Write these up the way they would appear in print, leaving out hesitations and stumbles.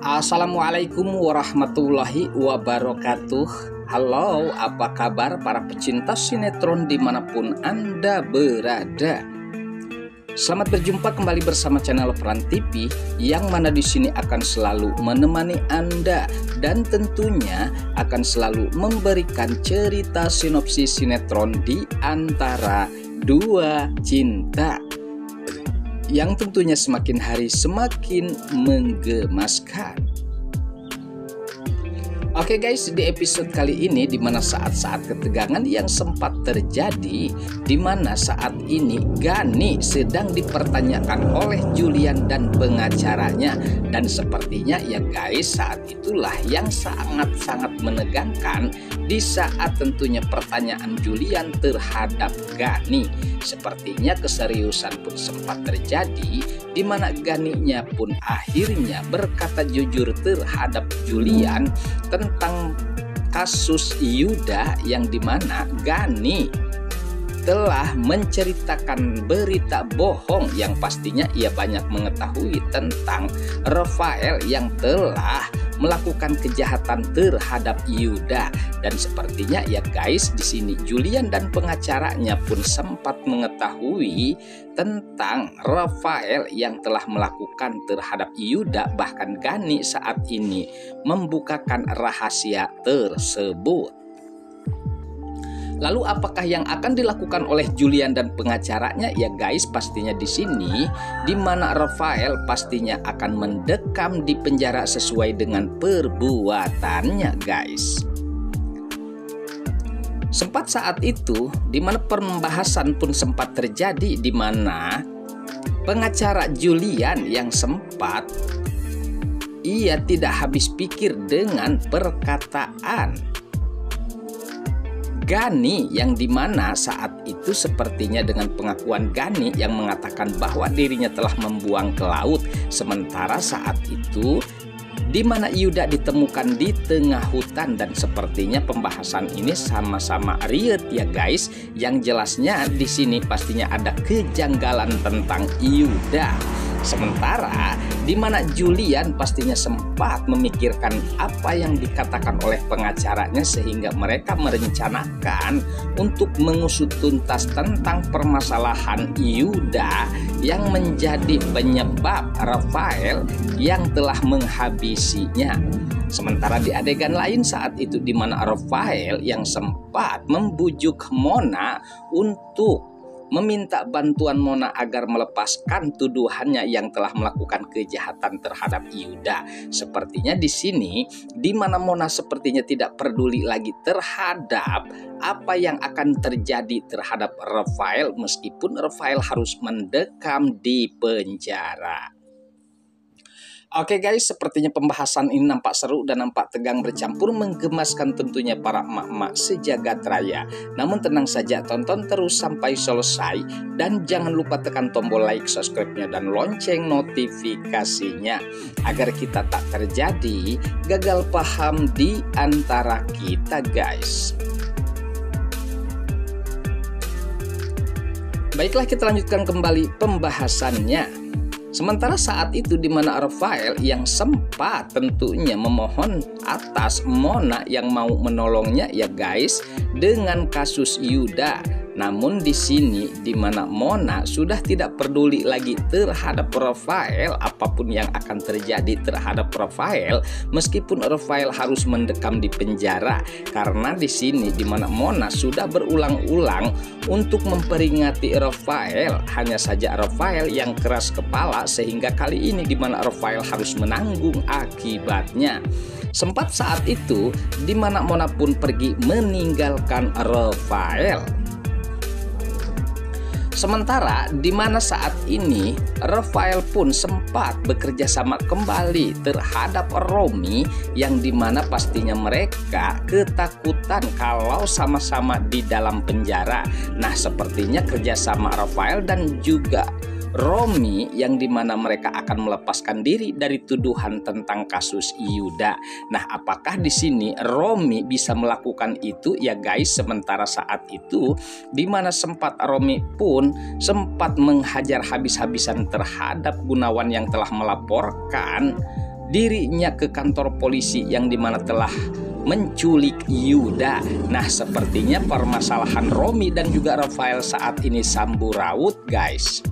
Assalamualaikum warahmatullahi wabarakatuh. Halo, apa kabar para pecinta sinetron dimanapun Anda berada? Selamat berjumpa kembali bersama channel Peran TV, yang mana di sini akan selalu menemani Anda dan tentunya akan selalu memberikan cerita sinopsis sinetron di antara dua cinta, yang tentunya semakin hari semakin menggemaskan. Oke guys, di episode kali ini di mana saat-saat ketegangan yang sempat terjadi, di mana saat ini Gani sedang dipertanyakan oleh Julian dan pengacaranya, dan sepertinya ya guys, saat itulah yang sangat-sangat menegangkan di saat tentunya pertanyaan Julian terhadap Gani. Sepertinya keseriusan pun sempat terjadi, di mana Ganinya pun akhirnya berkata jujur terhadap Julian tentang kasus Yuda, yang dimana Gani telah menceritakan berita bohong yang pastinya ia banyak mengetahui tentang Rafael yang telah melakukan kejahatan terhadap Yuda. Dan sepertinya ya guys, di sini Julian dan pengacaranya pun sempat mengetahui tentang Rafael yang telah melakukan terhadap Yuda. Bahkan Gani saat ini membukakan rahasia tersebut. Lalu apakah yang akan dilakukan oleh Julian dan pengacaranya? Ya guys, pastinya di sini di mana Rafael pastinya akan mendekam di penjara sesuai dengan perbuatannya guys. Sempat saat itu di mana pembahasan pun sempat terjadi, di mana pengacara Julian yang sempat ia tidak habis pikir dengan perkataan Gani, yang dimana saat itu sepertinya dengan pengakuan Gani yang mengatakan bahwa dirinya telah membuang ke laut, sementara saat itu di mana Yuda ditemukan di tengah hutan. Dan sepertinya pembahasan ini sama-sama riet ya guys, yang jelasnya di sini pastinya ada kejanggalan tentang Yuda. Sementara di mana Julian pastinya sempat memikirkan apa yang dikatakan oleh pengacaranya, sehingga mereka merencanakan untuk mengusut tuntas tentang permasalahan Yuda yang menjadi penyebab Rafael yang telah menghabisinya. Sementara di adegan lain saat itu di mana Rafael yang sempat membujuk Mona untuk meminta bantuan Mona agar melepaskan tuduhannya yang telah melakukan kejahatan terhadap Yuda. Sepertinya di sini di mana Mona sepertinya tidak peduli lagi terhadap apa yang akan terjadi terhadap Rafael, meskipun Rafael harus mendekam di penjara. Oke guys, sepertinya pembahasan ini nampak seru dan nampak tegang bercampur menggemaskan tentunya para emak-emak sejagat raya. Namun tenang saja, tonton terus sampai selesai dan jangan lupa tekan tombol like, subscribe-nya dan lonceng notifikasinya agar kita tak terjadi gagal paham di antara kita guys. Baiklah, kita lanjutkan kembali pembahasannya. Sementara saat itu di mana Rafael yang sempat tentunya memohon atas Mona yang mau menolongnya ya guys dengan kasus Yuda. Namun di sini di mana Mona sudah tidak peduli lagi terhadap Rafael, apapun yang akan terjadi terhadap Rafael, meskipun Rafael harus mendekam di penjara. Karena di sini di mana Mona sudah berulang-ulang untuk memperingati Rafael, hanya saja Rafael yang keras kepala, sehingga kali ini di mana Rafael harus menanggung akibatnya. Sempat saat itu di mana Mona pun pergi meninggalkan Rafael. Sementara di mana saat ini Rafael pun sempat bekerja sama kembali terhadap Romi, yang dimana pastinya mereka ketakutan kalau sama-sama di dalam penjara. Nah, sepertinya kerjasama Rafael dan juga Romi yang dimana mereka akan melepaskan diri dari tuduhan tentang kasus Yuda. Nah, apakah di sini Romi bisa melakukan itu ya guys? Sementara saat itu dimana sempat Romi pun sempat menghajar habis-habisan terhadap Gunawan yang telah melaporkan dirinya ke kantor polisi yang dimana telah menculik Yuda. Nah, sepertinya permasalahan Romi dan juga Rafael saat ini samburaut guys.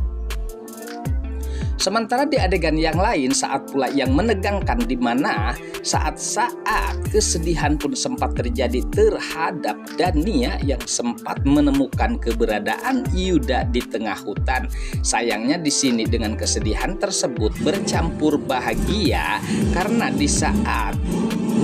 Sementara di adegan yang lain saat pula yang menegangkan di mana saat-saat kesedihan pun sempat terjadi terhadap Dania yang sempat menemukan keberadaan Yuda di tengah hutan. Sayangnya di sini dengan kesedihan tersebut bercampur bahagia karena di saat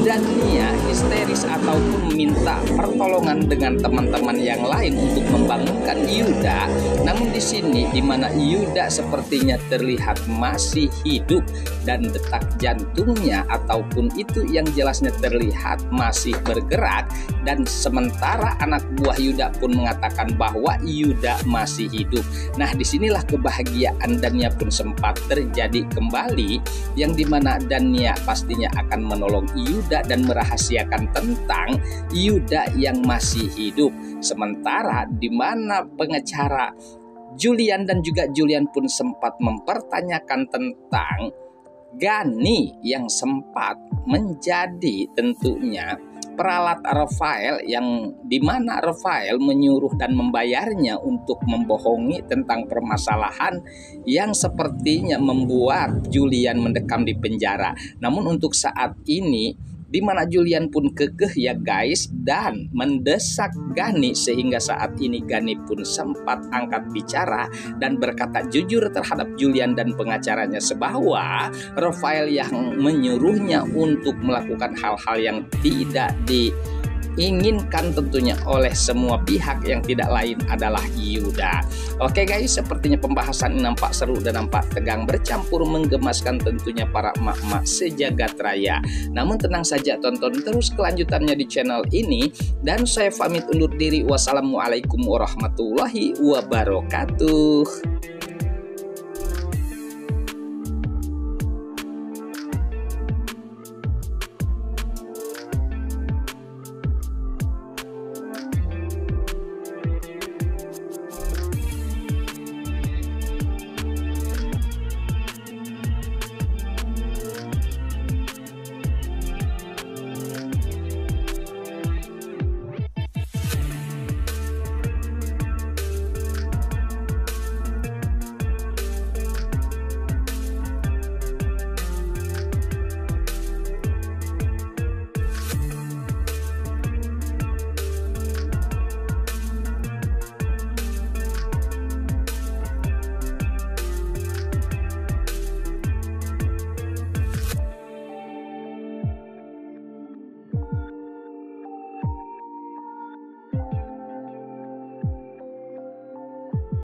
Dania histeris ataupun meminta pertolongan dengan teman-teman yang lain untuk membangunkan Yuda, namun di sini di mana Yuda sepertinya terlihat masih hidup dan detak jantungnya ataupun itu yang jelasnya terlihat masih bergerak, dan sementara anak buah Yuda pun mengatakan bahwa Yuda masih hidup. Nah, disinilah kebahagiaan Dania pun sempat terjadi kembali, yang dimana Dania pastinya akan menolong Yuda dan merahasiakan tentang Yuda yang masih hidup. Sementara di mana pengacara Julian dan juga Julian pun sempat mempertanyakan tentang Gani yang sempat menjadi tentunya peralat Rafael, yang dimana Rafael menyuruh dan membayarnya untuk membohongi tentang permasalahan yang sepertinya membuat Julian mendekam di penjara. Namun untuk saat ini di mana Julian pun kekeh ya guys dan mendesak Gani, sehingga saat ini Gani pun sempat angkat bicara dan berkata jujur terhadap Julian dan pengacaranya bahwa Rafael yang menyuruhnya untuk melakukan hal-hal yang tidak diinginkan tentunya oleh semua pihak, yang tidak lain adalah Yuda. Oke guys, sepertinya pembahasan ini nampak seru dan nampak tegang, bercampur menggemaskan tentunya para emak-emak sejagat raya. Namun tenang saja, tonton terus kelanjutannya di channel ini, dan saya pamit undur diri. Wassalamualaikum warahmatullahi wabarakatuh.